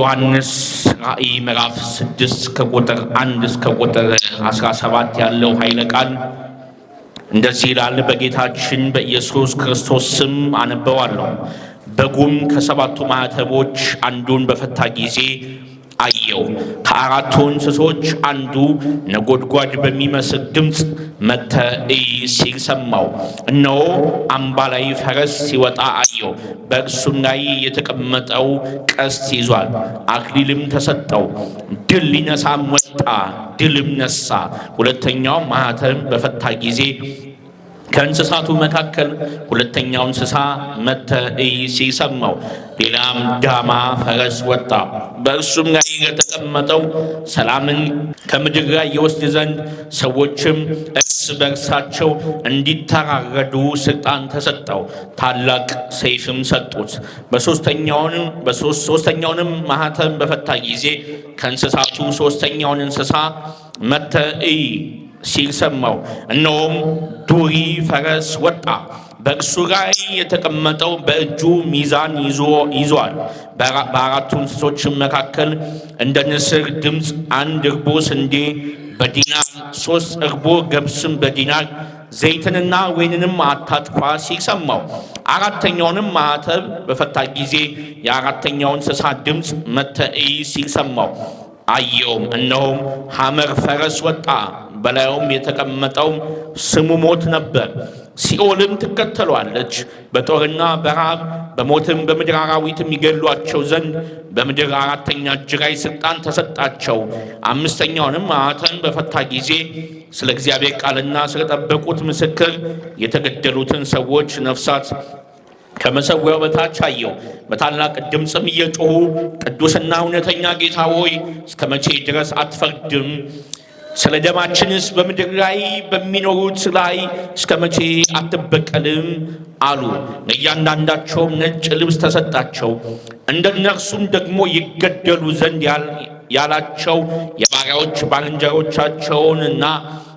የዮሐንስ ራእይ ምዕራፍ 6 ከቁጥር 1 እስከ ቁጥር 17 ያለው ኃይለ ቃል እንደዚህ ይላል። በጌታችን በኢየሱስ ክርስቶስ ስም አነበዋለሁ። በጉም ከሰባቱ ማኅተቦች አንዱን በፈታ ጊዜ አየው። ከአራቱ እንስሶች አንዱ ነጎድጓድ በሚመስል ድምፅ መጥተህ እይ ሲል ሰማሁ። እነሆ አምባላይ ፈረስ ሲወጣ አየው። በእርሱም ላይ የተቀመጠው ቀስት ይዟል፣ አክሊልም ተሰጠው። ድል ሊነሳም ወጣ፣ ድልም ነሳ። ሁለተኛው ማኅተም በፈታ ጊዜ ከእንስሳቱ መካከል ሁለተኛው እንስሳ መጥተህ እይ ሲል ሰማሁ። ሌላም ዳማ ፈረስ ወጣ፣ በእርሱም ላይ የተቀመጠው ሰላምን ከምድር ላይ ይወስድ ዘንድ ሰዎችም እርስ በርሳቸው እንዲተራረዱ ስልጣን ተሰጠው። ታላቅ ሰይፍም ሰጡት። ሶስተኛውንም ማኅተም በፈታ ጊዜ ከእንስሳቱ ሶስተኛውን እንስሳ መጥተህ እይ ሲል ሰማሁ። እነሆም ዱሪ ፈረስ ወጣ፣ በእርሱ ላይ የተቀመጠው በእጁ ሚዛን ይዟል። በአራቱ እንስሶችም መካከል እንደ ንስር ድምፅ አንድ እርቦ ስንዴ በዲናር 3 እርቦ ገብስም በዲናር ዘይትንና ወይንንም አታጥፋ ሲል ሰማሁ። አራተኛውንም ማኅተም በፈታ ጊዜ የአራተኛው እንስሳ ድምፅ መጥተህ እይ ሲል ሰማሁ። አየውም፣ እነሆም ሐመር ፈረስ ወጣ፣ በላዩም የተቀመጠው ስሙ ሞት ነበር። ሲኦልም ትከተሏለች። በጦርና በረሃብ በሞትም በምድር አራዊትም ይገድሏቸው ዘንድ በምድር አራተኛ እጅ ላይ ስልጣን ተሰጣቸው። አምስተኛውንም ማኅተም በፈታ ጊዜ ስለ እግዚአብሔር ቃልና ስለጠበቁት ምስክር የተገደሉትን ሰዎች ነፍሳት ከመሠዊያው በታች አየሁ። በታላቅ ድምፅም እየጮኹ ቅዱስና እውነተኛ ጌታ ሆይ እስከ መቼ ድረስ አትፈርድም? ስለ ደማችንስ በምድር ላይ በሚኖሩት ላይ እስከ መቼ አትበቀልም? አሉ። ለእያንዳንዳቸውም ነጭ ልብስ ተሰጣቸው። እንደ እነርሱም ደግሞ ይገደሉ ዘንድ ያላቸው የባሪያዎች ባልንጀሮቻቸውንና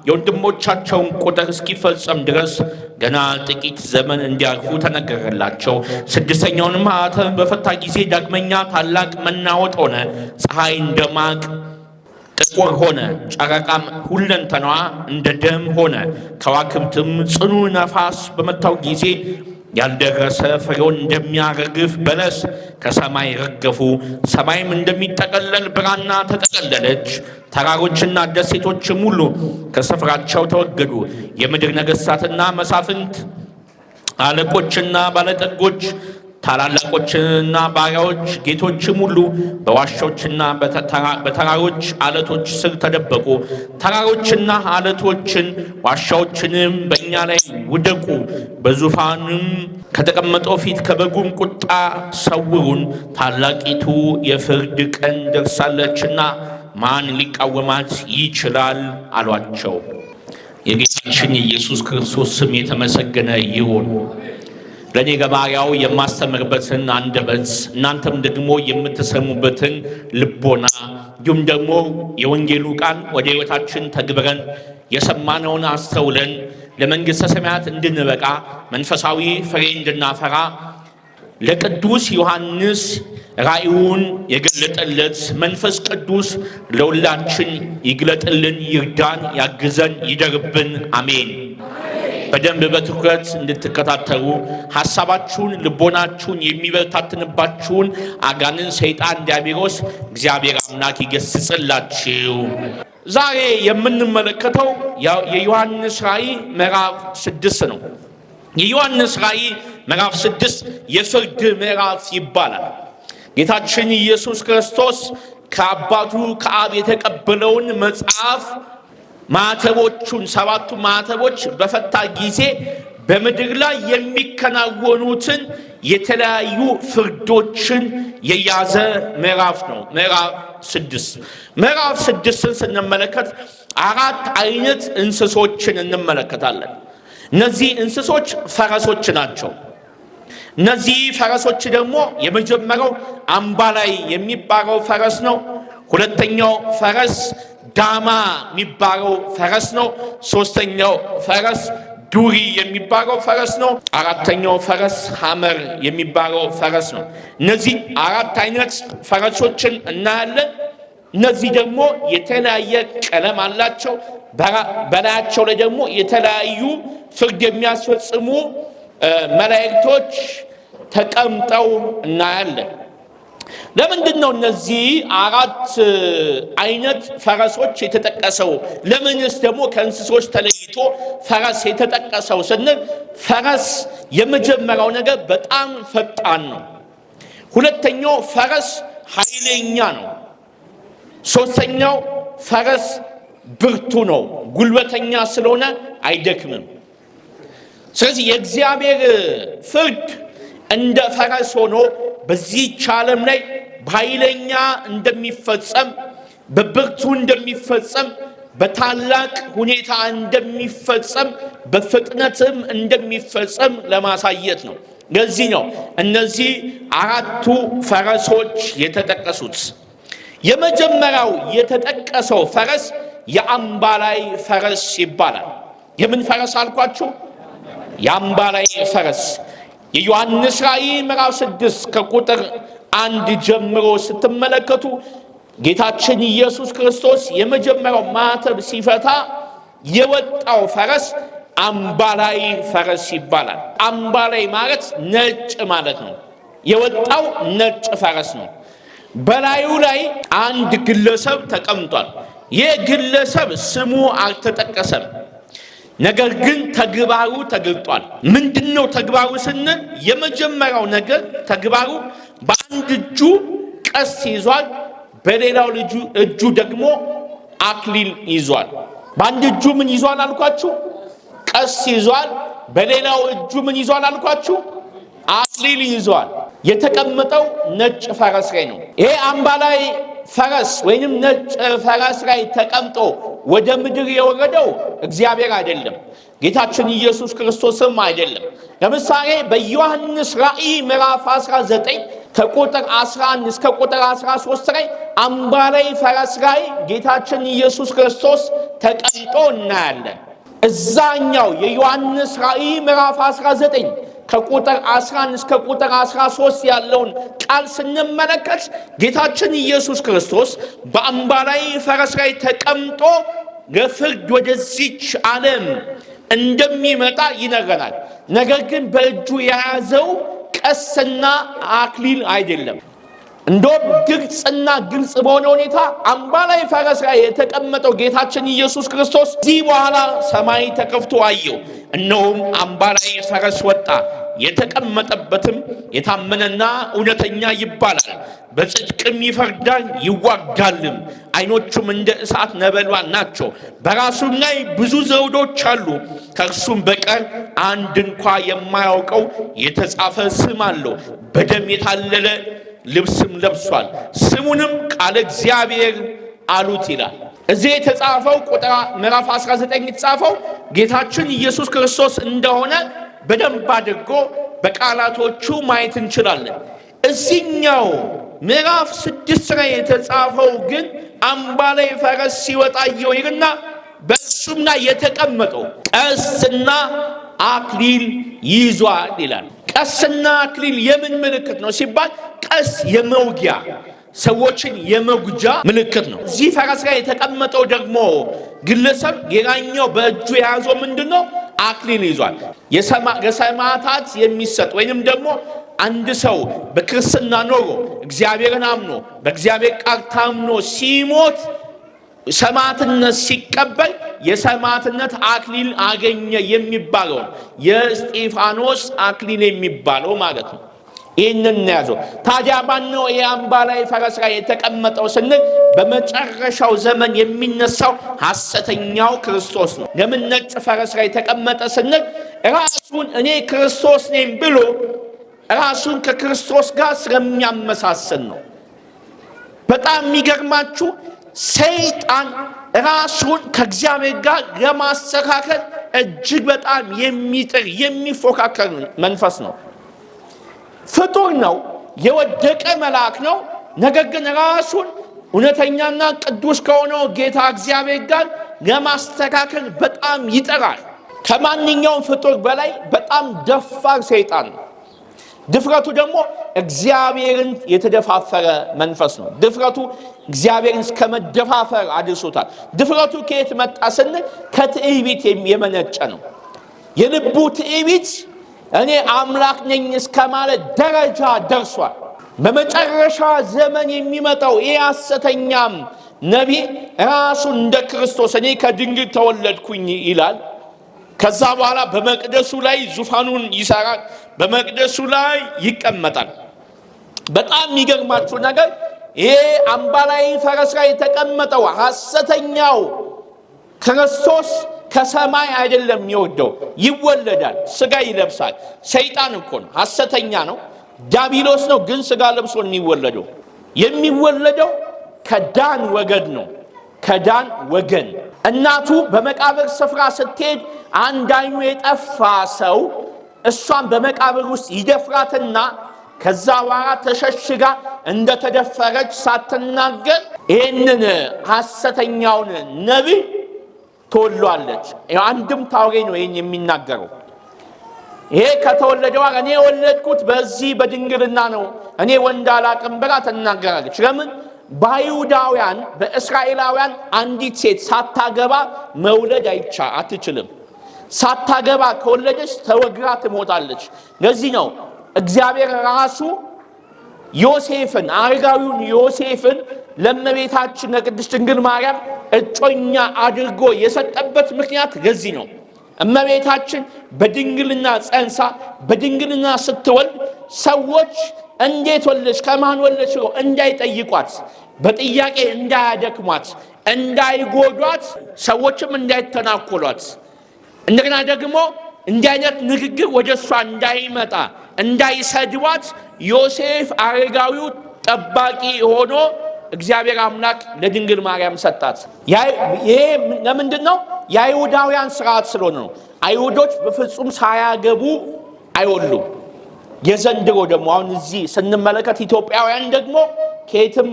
የወንድሞቻቸውን ቁጥር እስኪፈጸም ድረስ ገና ጥቂት ዘመን እንዲያልፉ ተነገረላቸው። ስድስተኛውንም ማኅተም በፈታ ጊዜ ዳግመኛ ታላቅ መናወጥ ሆነ። ፀሐይ እንደ ማቅ ጥቁር ሆነ፣ ጨረቃም ሁለንተናዋ እንደ ደም ሆነ። ከዋክብትም ጽኑ ነፋስ በመታው ጊዜ ያልደረሰ ፍሬውን እንደሚያረግፍ በለስ ከሰማይ ረገፉ። ሰማይም እንደሚጠቀለል ብራና ተጠቀለለች። ተራሮችና ደሴቶችም ሁሉ ከስፍራቸው ተወገዱ። የምድር ነገሥታትና መሳፍንት፣ አለቆችና ባለጠጎች፣ ታላላቆችና ባሪያዎች፣ ጌቶችም ሁሉ በዋሾችና በተራሮች አለቶች ስር ተደበቁ። ተራሮችና አለቶችን ዋሻዎችንም በእኛ ላይ ውደቁ፣ በዙፋንም ከተቀመጠው ፊት ከበጉም ቁጣ ሰውሩን፣ ታላቂቱ የፍርድ ቀን ደርሳለችና ማን ሊቃወማት ይችላል? አሏቸው። የጌታችን የኢየሱስ ክርስቶስ ስም የተመሰገነ ይሁን። ለእኔ ገባሪያው የማስተምርበትን አንደበት እናንተም ደግሞ የምትሰሙበትን ልቦና እንዲሁም ደግሞ የወንጌሉ ቃል ወደ ሕይወታችን ተግብረን የሰማነውን አስተውለን ለመንግሥተ ሰማያት እንድንበቃ መንፈሳዊ ፍሬ እንድናፈራ ለቅዱስ ዮሐንስ ራእዩን የገለጠለት መንፈስ ቅዱስ ለሁላችን ይግለጥልን፣ ይርዳን፣ ያግዘን፣ ይደርብን። አሜን። በደንብ በትኩረት እንድትከታተሉ ሐሳባችሁን ልቦናችሁን የሚበታትንባችሁን አጋንን ሰይጣን ዲያብሎስ እግዚአብሔር አምላክ ይገስጽላችሁ። ዛሬ የምንመለከተው የዮሐንስ ራእይ ምዕራፍ 6 ነው። የዮሐንስ ራእይ ምዕራፍ 6 የፍርድ ምዕራፍ ይባላል። ጌታችን ኢየሱስ ክርስቶስ ከአባቱ ከአብ የተቀበለውን መጽሐፍ ማኅተቦቹን 7ቱ ማኅተቦች በፈታ ጊዜ በምድር ላይ የሚከናወኑትን የተለያዩ ፍርዶችን የያዘ ምዕራፍ ነው። ምዕራፍ 6 ምዕራፍ 6ን ስንመለከት 4 አይነት እንስሶችን እንመለከታለን። እነዚህ እንስሶች ፈረሶች ናቸው። እነዚህ ፈረሶች ደግሞ የመጀመሪያው አምባላይ የሚባለው ፈረስ ነው። ሁለተኛው ፈረስ ዳማ የሚባለው ፈረስ ነው። ሶስተኛው ፈረስ ዱሪ የሚባለው ፈረስ ነው። አራተኛው ፈረስ ሐመር የሚባለው ፈረስ ነው። እነዚህ አራት አይነት ፈረሶችን እናያለን። እነዚህ ደግሞ የተለያየ ቀለም አላቸው። በላያቸው ላይ ደግሞ የተለያዩ ፍርድ የሚያስፈጽሙ መላእክቶች ተቀምጠው እናያለን። ለምንድን ነው እነዚህ አራት አይነት ፈረሶች የተጠቀሰው? ለምንስ ደግሞ ከእንስሶች ተለይቶ ፈረስ የተጠቀሰው ስንል፣ ፈረስ የመጀመሪያው ነገር በጣም ፈጣን ነው። ሁለተኛው ፈረስ ኃይለኛ ነው። ሶስተኛው ፈረስ ብርቱ ነው፣ ጉልበተኛ ስለሆነ አይደክምም። ስለዚህ የእግዚአብሔር ፍርድ እንደ ፈረስ ሆኖ በዚህች ዓለም ላይ በኃይለኛ እንደሚፈጸም፣ በብርቱ እንደሚፈጸም፣ በታላቅ ሁኔታ እንደሚፈጸም፣ በፍጥነትም እንደሚፈጸም ለማሳየት ነው። ለዚህ ነው እነዚህ አራቱ ፈረሶች የተጠቀሱት። የመጀመሪያው የተጠቀሰው ፈረስ የአምባላይ ፈረስ ይባላል። የምን ፈረስ አልኳችሁ? የአምባላይ ፈረስ። የዮሐንስ ራእይ ምዕራፍ 6 ከቁጥር 1 ጀምሮ ስትመለከቱ ጌታችን ኢየሱስ ክርስቶስ የመጀመሪያው ማተብ ሲፈታ የወጣው ፈረስ አምባላይ ፈረስ ይባላል። አምባላይ ማለት ነጭ ማለት ነው። የወጣው ነጭ ፈረስ ነው። በላዩ ላይ አንድ ግለሰብ ተቀምጧል። ይህ ግለሰብ ስሙ አልተጠቀሰም፣ ነገር ግን ተግባሩ ተገልጧል። ምንድነው ተግባሩ ስንል፣ የመጀመሪያው ነገር ተግባሩ በአንድ እጁ ቀስት ይዟል፣ በሌላው እጁ ደግሞ አክሊል ይዟል። በአንድ እጁ ምን ይዟል አልኳችሁ? ቀስት ይዟል። በሌላው እጁ ምን ይዟል አልኳችሁ? አክሊል ይዟል። የተቀመጠው ነጭ ፈረስ ላይ ነው። ይሄ አምባላይ ፈረስ ወይንም ነጭ ፈረስ ላይ ተቀምጦ ወደ ምድር የወረደው እግዚአብሔር አይደለም፣ ጌታችን ኢየሱስ ክርስቶስም አይደለም። ለምሳሌ በዮሐንስ ራእይ ምዕራፍ 19 ከቁጥር 11 እስከ ቁጥር 13 ላይ አምባላይ ፈረስ ላይ ጌታችን ኢየሱስ ክርስቶስ ተቀምጦ እናያለን። እዛኛው የዮሐንስ ራእይ ምዕራፍ 19 ከቁጥር 11 እስከ ቁጥር 13 ያለውን ቃል ስንመለከት ጌታችን ኢየሱስ ክርስቶስ በአምባላይ ፈረስ ላይ ተቀምጦ ለፍርድ ወደዚች ዓለም እንደሚመጣ ይነግረናል። ነገር ግን በእጁ የያዘው ቀስትና አክሊል አይደለም። እንደውም ግልጽና ግልጽ በሆነ ሁኔታ አምባላይ ፈረስ ላይ የተቀመጠው ጌታችን ኢየሱስ ክርስቶስ እዚህ በኋላ ሰማይ ተከፍቶ አየው፣ እነሆም አምባላይ ፈረስ ወጣ፣ የተቀመጠበትም የታመነና እውነተኛ ይባላል፣ በጽድቅም ይፈርዳል ይዋጋልም፣ ዓይኖቹም እንደ እሳት ነበልባል ናቸው፣ በራሱም ላይ ብዙ ዘውዶች አሉ፣ ከእርሱም በቀር አንድ እንኳ የማያውቀው የተጻፈ ስም አለው፣ በደም የታለለ ልብስም ለብሷል፣ ስሙንም ቃለ እግዚአብሔር አሉት ይላል። እዚህ የተጻፈው ቁጥር ምዕራፍ 19 የተጻፈው ጌታችን ኢየሱስ ክርስቶስ እንደሆነ በደንብ አድርጎ በቃላቶቹ ማየት እንችላለን። እዚህኛው ምዕራፍ 6 ላይ የተጻፈው ግን አምባላይ ፈረስ ሲወጣ አየሁ ይልና በእሱም ላይ የተቀመጠው ቀስትና አክሊል ይዟል ይላል። ቀስና አክሊል የምን ምልክት ነው ሲባል፣ ቀስ የመውጊያ ሰዎችን የመጉጃ ምልክት ነው። እዚህ ፈረስ ላይ የተቀመጠው ደግሞ ግለሰብ ሌላኛው በእጁ የያዘው ምንድነው? አክሊል ይዟል። የሰማዕታት የሚሰጥ ወይንም ደግሞ አንድ ሰው በክርስትና ኖሮ እግዚአብሔርን አምኖ በእግዚአብሔር ቃል ታምኖ ሲሞት ሰማዕትነት ሲቀበል የሰማዕትነት አክሊል አገኘ የሚባለው የእስጢፋኖስ አክሊል የሚባለው ማለት ነው። ይህንን ያዘው። ታዲያ ማነው የአምባላይ ፈረስ ላይ የተቀመጠው ስንል፣ በመጨረሻው ዘመን የሚነሳው ሐሰተኛው ክርስቶስ ነው። ለምን ነጭ ፈረስ ላይ ተቀመጠ ስንል፣ ራሱን እኔ ክርስቶስ ነኝ ብሎ ራሱን ከክርስቶስ ጋር ስለሚያመሳሰል ነው። በጣም የሚገርማችሁ ሰይጣን ራሱን ከእግዚአብሔር ጋር ለማስተካከል እጅግ በጣም የሚጥር የሚፎካከር መንፈስ ነው። ፍጡር ነው፣ የወደቀ መልአክ ነው። ነገር ግን ራሱን እውነተኛና ቅዱስ ከሆነው ጌታ እግዚአብሔር ጋር ለማስተካከል በጣም ይጠራል። ከማንኛውም ፍጡር በላይ በጣም ደፋር ሰይጣን ነው። ድፍረቱ ደግሞ እግዚአብሔርን የተደፋፈረ መንፈስ ነው። ድፍረቱ እግዚአብሔርን እስከመደፋፈር አድርሶታል። ድፍረቱ ከየት መጣ ስንል ከትዕቢት የመነጨ ነው። የልቡ ትዕቢት እኔ አምላክ ነኝ እስከማለት ደረጃ ደርሷል። በመጨረሻ ዘመን የሚመጣው ይህ ሐሰተኛም ነቢይ ራሱ እንደ ክርስቶስ እኔ ከድንግል ተወለድኩኝ ይላል። ከዛ በኋላ በመቅደሱ ላይ ዙፋኑን ይሰራል፣ በመቅደሱ ላይ ይቀመጣል። በጣም የሚገርማችሁ ነገር ይሄ አምባላይ ፈረስ ላይ የተቀመጠው ሐሰተኛው ክርስቶስ ከሰማይ አይደለም የሚወርደው፣ ይወለዳል፣ ስጋ ይለብሳል። ሰይጣን እኮ ነው፣ ሐሰተኛ ነው፣ ዲያብሎስ ነው። ግን ስጋ ለብሶ የሚወለደው ከዳን ወገን ነው። ከዳን ወገን እናቱ በመቃብር ስፍራ ስትሄድ አንድ አይኑ የጠፋ ሰው እሷን በመቃብር ውስጥ ይደፍራትና ከዛ በኋላ ተሸሽጋ እንደተደፈረች ሳትናገር ይህንን ሐሰተኛውን ነቢይ ተወልዷለች። አንድም ታውሬ ነው ይህን የሚናገረው። ይሄ ከተወለደ በኋላ እኔ የወለድኩት በዚህ በድንግልና ነው፣ እኔ ወንድ አላቅም ብላ ትናገራለች። ለምን? በአይሁዳውያን በእስራኤላውያን አንዲት ሴት ሳታገባ መውለድ አትችልም። ሳታገባ ከወለደች ተወግራ ትሞታለች። ለዚህ ነው እግዚአብሔር ራሱ ዮሴፍን አረጋዊውን ዮሴፍን ለእመቤታችን ለቅድስት ድንግል ማርያም እጮኛ አድርጎ የሰጠበት ምክንያት ለዚህ ነው። እመቤታችን በድንግልና ጸንሳ በድንግልና ስትወልድ ሰዎች እንዴት ወለድሽ ከማን ወለድሽ ብለው እንዳይጠይቋት፣ በጥያቄ እንዳያደክሟት፣ እንዳይጎዷት፣ ሰዎችም እንዳይተናኮሏት፣ እንደገና ደግሞ እንዲህ አይነት ንግግር ወደ እሷ እንዳይመጣ እንዳይሰድቧት ዮሴፍ አረጋዊው ጠባቂ ሆኖ እግዚአብሔር አምላክ ለድንግል ማርያም ሰጣት። ይሄ ለምንድን ነው? የአይሁዳውያን ስርዓት ስለሆነ ነው። አይሁዶች በፍጹም ሳያገቡ አይወሉም። የዘንድሮ ደግሞ አሁን እዚህ ስንመለከት ኢትዮጵያውያን ደግሞ ከየትም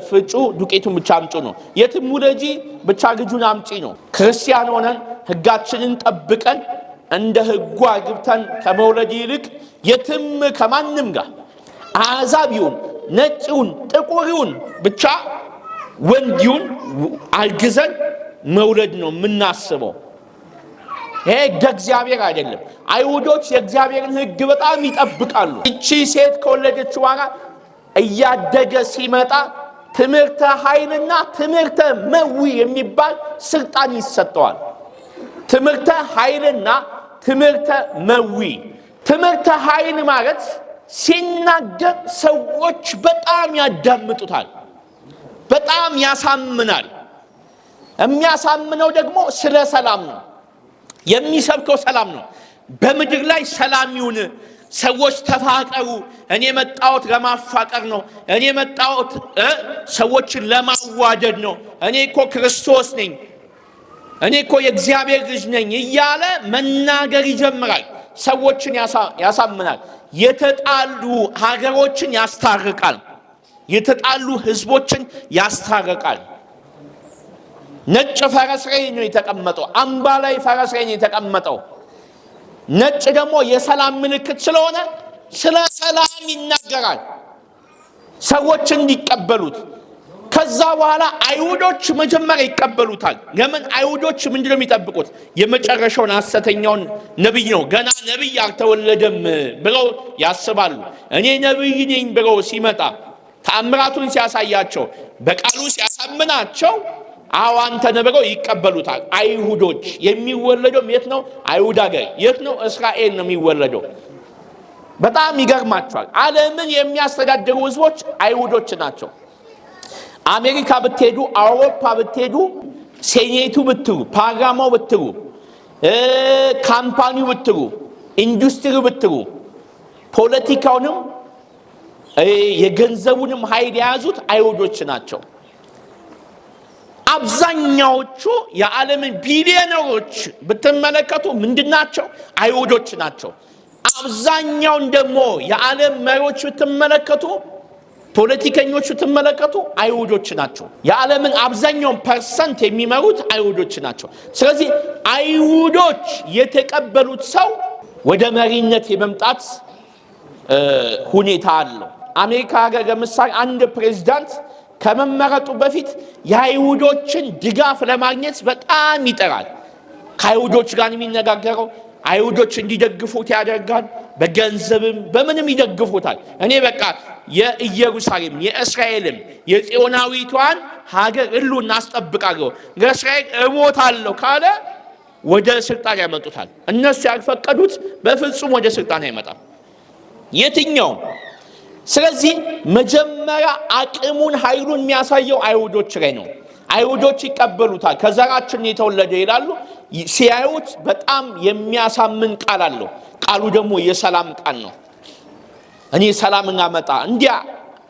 ፍጩ ዱቄቱን ብቻ አምጪ ነው። የትም ውለጂ ብቻ ልጁን አምጪ ነው። ክርስቲያን ሆነን ሕጋችንን ጠብቀን እንደ ሕጉ አግብተን ከመውለድ ይልቅ የትም ከማንም ጋር አሕዛብ ይሁን ነጭ ይሁን ጥቁር ይሁን ብቻ ወንድ ይሁን አርግዘን መውለድ ነው የምናስበው። ይሄ እግዚአብሔር አይደለም። አይሁዶች የእግዚአብሔርን ሕግ በጣም ይጠብቃሉ። እቺ ሴት ከወለደች በኋላ እያደገ ሲመጣ ትምህርተ ኃይልና ትምህርተ መዊ የሚባል ስልጣን ይሰጠዋል። ትምህርተ ኃይልና ትምህርተ መዊ። ትምህርተ ኃይል ማለት ሲናገር ሰዎች በጣም ያዳምጡታል፣ በጣም ያሳምናል። የሚያሳምነው ደግሞ ስለ ሰላም ነው። የሚሰብከው ሰላም ነው። በምድር ላይ ሰላም ይሁን፣ ሰዎች ተፋቀሩ። እኔ መጣሁት ለማፋቀር ነው። እኔ መጣሁት ሰዎችን ለማዋደድ ነው። እኔ እኮ ክርስቶስ ነኝ፣ እኔ እኮ የእግዚአብሔር ልጅ ነኝ እያለ መናገር ይጀምራል። ሰዎችን ያሳምናል። የተጣሉ ሀገሮችን ያስታርቃል። የተጣሉ ህዝቦችን ያስታርቃል። ነጭ ፈረስ ላይ ነው የተቀመጠው። አምባ ላይ ፈረስ ላይ ነው የተቀመጠው። ነጭ ደግሞ የሰላም ምልክት ስለሆነ ስለ ሰላም ይናገራል፣ ሰዎች እንዲቀበሉት። ከዛ በኋላ አይሁዶች መጀመሪያ ይቀበሉታል። ለምን? አይሁዶች ምንድነው የሚጠብቁት? የመጨረሻውን ሐሰተኛውን ነብይ ነው። ገና ነብይ አልተወለደም ብለው ያስባሉ። እኔ ነብይ ነኝ ብለው ሲመጣ ተአምራቱን ሲያሳያቸው በቃሉ ሲያሳምናቸው አዎ አንተ ነህ ብለው ይቀበሉታል። አይሁዶች የሚወለደው የት ነው? አይሁድ ሀገር። የት ነው? እስራኤል ነው የሚወለደው። በጣም ይገርማቸዋል። ዓለምን የሚያስተዳድሩ ህዝቦች አይሁዶች ናቸው። አሜሪካ ብትሄዱ፣ አውሮፓ ብትሄዱ፣ ሴኔቱ ብትሉ፣ ፓርላማው ብትሉ፣ ካምፓኒው ብትሉ፣ ኢንዱስትሪው ብትሉ፣ ፖለቲካውንም የገንዘቡንም ኃይል የያዙት አይሁዶች ናቸው። አብዛኛዎቹ የዓለምን ቢሊዮነሮች ብትመለከቱ ምንድናቸው? አይሁዶች ናቸው። አብዛኛውን ደግሞ የዓለም መሪዎች ብትመለከቱ ፖለቲከኞቹ ተመለከቱ አይሁዶች ናቸው። የዓለምን አብዛኛውን ፐርሰንት የሚመሩት አይሁዶች ናቸው። ስለዚህ አይሁዶች የተቀበሉት ሰው ወደ መሪነት የመምጣት ሁኔታ አለው። አሜሪካ ሀገር ለምሳሌ አንድ ፕሬዝዳንት ከመመረጡ በፊት የአይሁዶችን ድጋፍ ለማግኘት በጣም ይጠራል። ከአይሁዶች ጋር የሚነጋገረው አይሁዶች እንዲደግፉት ያደርጋል። በገንዘብም በምንም ይደግፉታል። እኔ በቃ የኢየሩሳሌም የእስራኤልም የጽዮናዊቷን ሀገር ህልውና አስጠብቃለሁ፣ ለእስራኤል እሞታለሁ ካለ ወደ ስልጣን ያመጡታል። እነሱ ያልፈቀዱት በፍጹም ወደ ስልጣን አይመጣም የትኛውም። ስለዚህ መጀመሪያ አቅሙን ኃይሉን የሚያሳየው አይሁዶች ላይ ነው። አይሁዶች ይቀበሉታል። ከዘራችን የተወለደ ይላሉ። ሲያዩት በጣም የሚያሳምን ቃል አለው። ቃሉ ደግሞ የሰላም ቃል ነው። እኔ ሰላም እናመጣ እንዲያ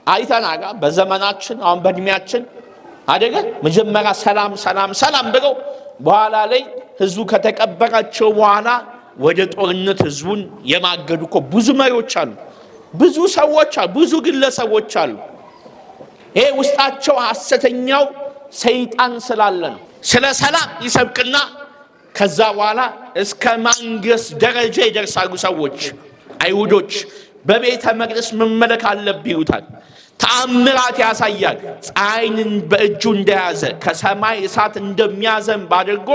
አይተናጋ በዘመናችን አሁን በእድሜያችን አደገ። መጀመሪያ ሰላም ሰላም ሰላም ብለው በኋላ ላይ ህዝቡ ከተቀበራቸው በኋላ ወደ ጦርነት ህዝቡን የማገዱ እኮ ብዙ መሪዎች አሉ፣ ብዙ ሰዎች አሉ፣ ብዙ ግለሰቦች አሉ። ይሄ ውስጣቸው ሐሰተኛው ሰይጣን ስላለ ነው። ስለ ሰላም ይሰብክና ከዛ በኋላ እስከ ማንገስ ደረጃ ይደርሳሉ ሰዎች። አይሁዶች በቤተ መቅደስ መመለክ አለብህ ይሉታል። ተአምራት ያሳያል። ፀሐይን በእጁ እንደያዘ ከሰማይ እሳት እንደሚያዘንብ አድርጎ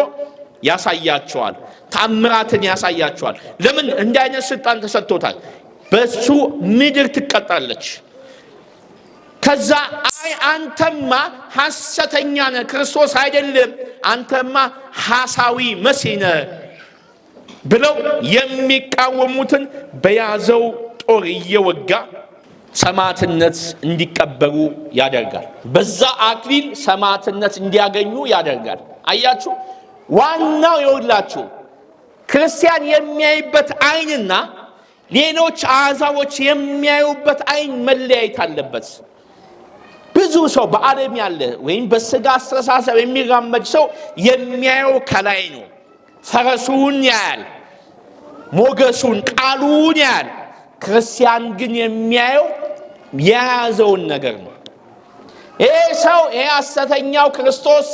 ያሳያቸዋል። ተአምራትን ያሳያቸዋል። ለምን እንዲህ አይነት ስልጣን ተሰጥቶታል? በሱ ምድር ትቀጣለች። ከዛ አይ አንተማ ሐሰተኛ ነህ፣ ክርስቶስ አይደለም፣ አንተማ ሐሳዊ መሲህ ነህ ብለው የሚቃወሙትን በያዘው ጦር እየወጋ ሰማዕትነት እንዲቀበሉ ያደርጋል። በዛ አክሊል ሰማዕትነት እንዲያገኙ ያደርጋል። አያችሁ፣ ዋናው ይኸውላችሁ ክርስቲያን የሚያይበት አይንና ሌሎች አሕዛቦች የሚያዩበት አይን መለያየት አለበት። ብዙ ሰው በዓለም ያለ ወይም በስጋ አስተሳሰብ የሚራመድ ሰው የሚያየው ከላይ ነው። ፈረሱን ያያል፣ ሞገሱን፣ ቃሉን ያያል። ክርስቲያን ግን የሚያየው የያዘውን ነገር ነው። ይሄ ሰው ይሄ ሐሰተኛው ክርስቶስ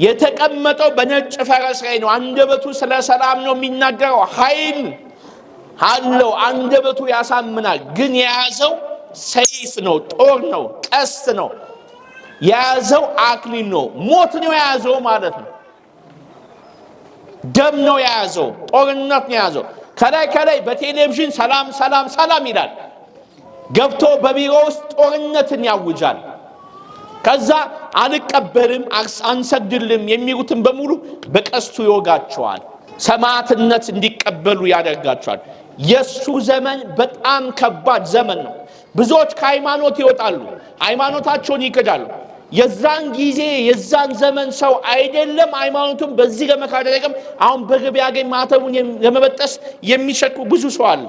የተቀመጠው በነጭ ፈረስ ላይ ነው። አንደበቱ ስለ ሰላም ነው የሚናገረው። ኃይል አለው፣ አንደበቱ ያሳምናል። ግን የያዘው ሰይፍ ነው፣ ጦር ነው፣ ቀስት ነው። የያዘው አክሊል ነው፣ ሞት ነው የያዘው ማለት ነው። ደም ነው የያዘው፣ ጦርነት ነው የያዘው። ከላይ በቴሌቪዥን ሰላም ሰላም ሰላም ይላል። ገብቶ በቢሮ ውስጥ ጦርነትን ያውጃል። ከዛ አልቀበልም አንሰግድልም የሚሉትን በሙሉ በቀስቱ ይወጋቸዋል። ሰማዕትነት እንዲቀበሉ ያደርጋቸዋል። የሱ ዘመን በጣም ከባድ ዘመን ነው። ብዙዎች ከሃይማኖት ይወጣሉ፣ ሃይማኖታቸውን ይክዳሉ። የዛን ጊዜ የዛን ዘመን ሰው አይደለም ሃይማኖቱን በዚህ ለመካድ አይደለም። አሁን በገበያ ያገኝ ማተቡን ለመበጠስ የሚሸኩ ብዙ ሰው አለ።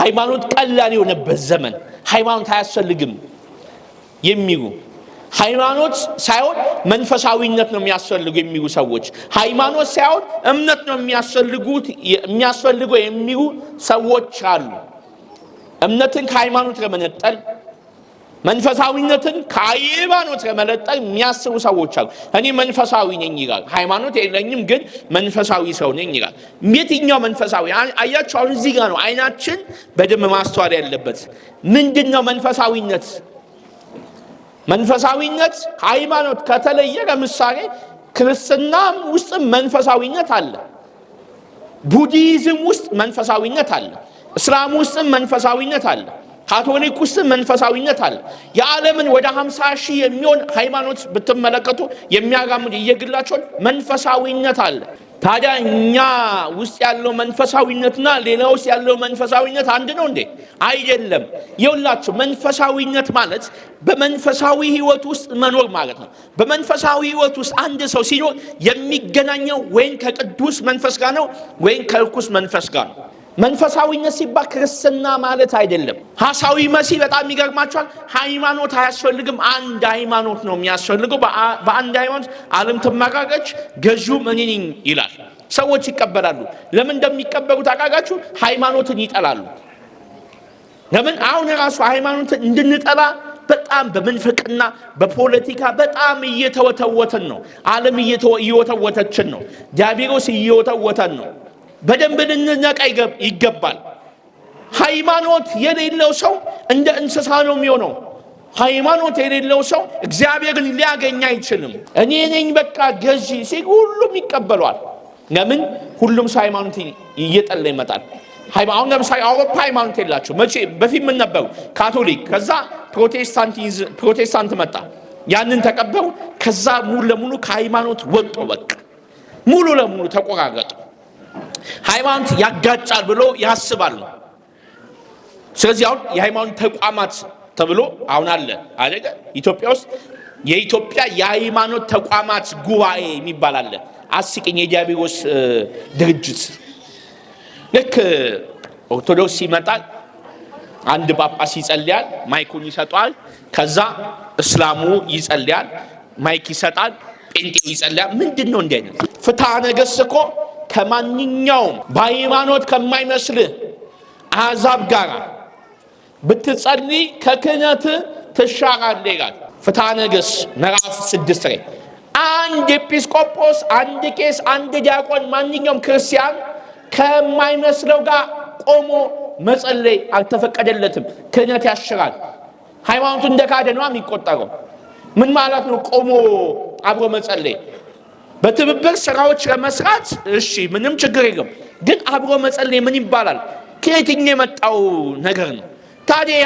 ሃይማኖት ቀላል የሆነበት ዘመን፣ ሃይማኖት አያስፈልግም የሚሉ ሃይማኖት ሳይሆን መንፈሳዊነት ነው የሚያስፈልጉ የሚሉ ሰዎች፣ ሃይማኖት ሳይሆን እምነት ነው የሚያስፈልገው የሚሉ ሰዎች አሉ። እምነትን ከሃይማኖት ለመነጠል፣ መንፈሳዊነትን ከሃይማኖት ለመነጠል የሚያስቡ ሰዎች አሉ። እኔ መንፈሳዊ ነኝ ይላል፣ ሃይማኖት የለኝም ግን መንፈሳዊ ሰው ነኝ ይላል። የትኛው መንፈሳዊ? አያችሁ፣ አሁን እዚህ ጋር ነው አይናችን በደንብ ማስተዋል ያለበት። ምንድነው መንፈሳዊነት? መንፈሳዊነት ሃይማኖት ከተለየ፣ ለምሳሌ ክርስትናም ውስጥ መንፈሳዊነት አለ፣ ቡዲዝም ውስጥ መንፈሳዊነት አለ፣ እስላም ውስጥ መንፈሳዊነት አለ፣ ካቶሊክ ውስጥ መንፈሳዊነት አለ። የዓለምን ወደ 50 ሺህ የሚሆን ሃይማኖት ብትመለከቱ የሚያራምድ የየግላቸውን መንፈሳዊነት አለ። ታዲያ እኛ ውስጥ ያለው መንፈሳዊነትና ሌላ ውስጥ ያለው መንፈሳዊነት አንድ ነው እንዴ? አይደለም። ይኸውላችሁ መንፈሳዊነት ማለት በመንፈሳዊ ህይወት ውስጥ መኖር ማለት ነው። በመንፈሳዊ ህይወት ውስጥ አንድ ሰው ሲኖር የሚገናኘው ወይም ከቅዱስ መንፈስ ጋር ነው ወይም ከርኩስ መንፈስ ጋር ነው። መንፈሳዊነት ሲባል ክርስትና ማለት አይደለም። ሐሳዊ መሲህ በጣም ይገርማቸዋል። ሃይማኖት አያስፈልግም፣ አንድ ሃይማኖት ነው የሚያስፈልገው። በአንድ ሃይማኖት ዓለም ትመራለች፣ ገዢውም እኔ ነኝ ይላል። ሰዎች ይቀበላሉ። ለምን እንደሚቀበሉ ታውቃላችሁ? ሃይማኖትን ይጠላሉ። ለምን አሁን ራሱ ሃይማኖት እንድንጠላ በጣም በመንፈቅና በፖለቲካ በጣም እየተወተወተን ነው። ዓለም እየወተወተችን ነው። ዲያብሎስ እየወተወተን ነው። በደንብ ልንነቃ ይገባል። ሃይማኖት የሌለው ሰው እንደ እንስሳ ነው የሚሆነው። ሃይማኖት የሌለው ሰው እግዚአብሔርን ሊያገኝ አይችልም። እኔ ነኝ በቃ ገዢ ሲል ሁሉም ይቀበሏል። ለምን ሁሉም ሰው ሃይማኖት እየጠላ ይመጣል። አሁን ለምሳሌ አውሮፓ ሃይማኖት የላቸው። መቼ በፊት ምን ነበሩ? ካቶሊክ፣ ከዛ ፕሮቴስታንት መጣ። ያንን ተቀበሉ። ከዛ ሙሉ ለሙሉ ከሃይማኖት ወጡ። በቃ ሙሉ ለሙሉ ተቆራረጡ። ሃይማኖት ያጋጫል ብሎ ያስባሉ። ስለዚህ አሁን የሃይማኖት ተቋማት ተብሎ አሁን አለ አይደል? ኢትዮጵያ ውስጥ የኢትዮጵያ የሃይማኖት ተቋማት ጉባኤ የሚባል አለ። አስቂኝ የዲያብሎስ ድርጅት። ልክ ኦርቶዶክስ ይመጣል፣ አንድ ጳጳስ ይጸልያል፣ ማይኩን ይሰጣል። ከዛ እስላሙ ይጸልያል፣ ማይክ ይሰጣል፣ ጴንጤው ይጸልያል። ምንድነው እንዴ? ፍትሐ ነገሥት እኮ ከማንኛውም በሃይማኖት ከማይመስል አሕዛብ ጋር ብትጸልይ ከክህነት ትሻራለህ ይላል ፍትሐ ነገሥት ምዕራፍ 6 ላይ። አንድ ኤጲስቆጶስ፣ አንድ ቄስ፣ አንድ ዲያቆን፣ ማንኛውም ክርስቲያን ከማይመስለው ጋር ቆሞ መጸለይ አልተፈቀደለትም። ክህነት ያሽራል። ሃይማኖቱ እንደካደ ነው የሚቆጠረው። ምን ማለት ነው? ቆሞ አብሮ መጸለይ በትብብር ስራዎች ለመስራት እሺ፣ ምንም ችግር የለም። ግን አብሮ መጸለይ ምን ይባላል? ከየትኛው የመጣው ነገር ነው? ታዲያ